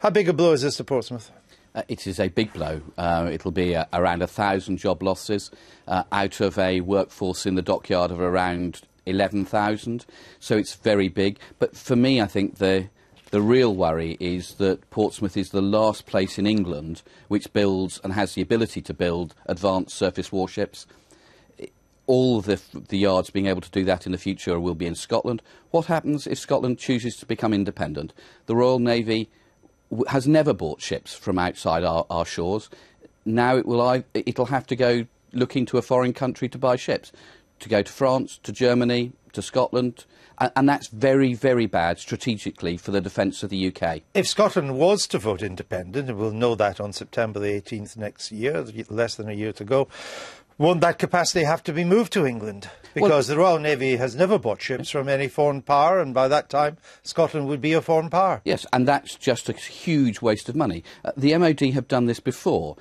How big a blow is this to Portsmouth? It is a big blow. It'll be around 1,000 job losses out of a workforce in the dockyard of around 11,000. So it's very big. But for me, I think the real worry is that Portsmouth is the last place in England which builds and has the ability to build advanced surface warships. All of the yards being able to do that in the future will be in Scotland. What happens if Scotland chooses to become independent? The Royal Navy has never bought ships from outside our shores. Now it'll have to go looking to a foreign country to buy ships, to go to France, to Germany, to Scotland, and that's very, very bad strategically for the defence of the UK. If Scotland was to vote independent, and we'll know that on September the 18th next year, less than a year to go, won't that capacity have to be moved to England? Because the Royal Navy has never bought ships from any foreign power, and by that time Scotland would be a foreign power. Yes, and that's just a huge waste of money. The MOD have done this before.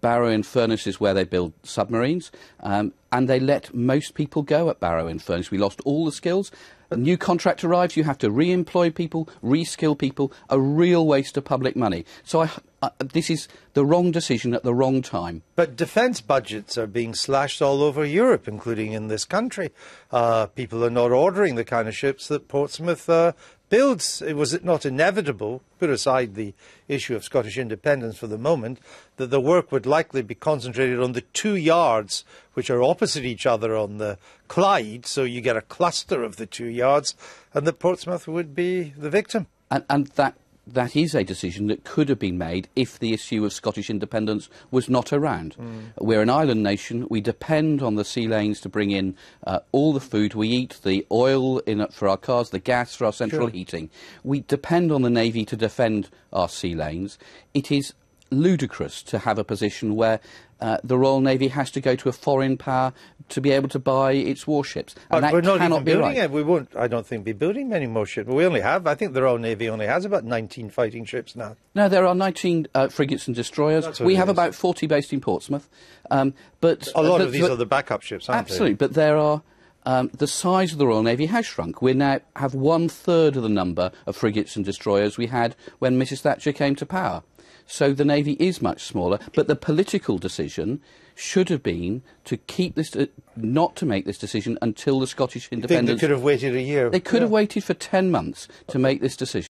Barrow in Furness is where they build submarines, and they let most people go at Barrow in Furness. We lost all the skills. A new contract arrives, you have to re-employ people, re-skill people, a real waste of public money. So this is the wrong decision at the wrong time. But defence budgets are being slashed all over Europe, including in this country. People are not ordering the kind of ships that Portsmouth builds. Was it not inevitable, put aside the issue of Scottish independence for the moment, that the work would likely be concentrated on the 2 yards which are opposite each other on the Clyde, so you get a cluster of the 2 yards, and that Portsmouth would be the victim? And that is a decision that could have been made if the issue of Scottish independence was not around. We're an island nation. We depend on the sea lanes to bring in all the food we eat, the oil for our cars, the gas for our central heating. We depend on the Navy to defend our sea lanes. It is ludicrous to have a position where the Royal Navy has to go to a foreign power to be able to buy its warships. And that we're not cannot even be building right. it. We won't, I don't think, be building many more ships. We only have, I think the Royal Navy only has about 19 fighting ships now. No, there are 19 frigates and destroyers. We have about 40 based in Portsmouth. But a lot of these are the backup ships, aren't absolutely, but there are... the size of the Royal Navy has shrunk. We now have 1/3 of the number of frigates and destroyers we had when Mrs Thatcher came to power. So the Navy is much smaller, but the political decision should have been to keep this, not to make this decision until the Scottish independence. They could have waited a year. They could have waited for 10 months to make this decision.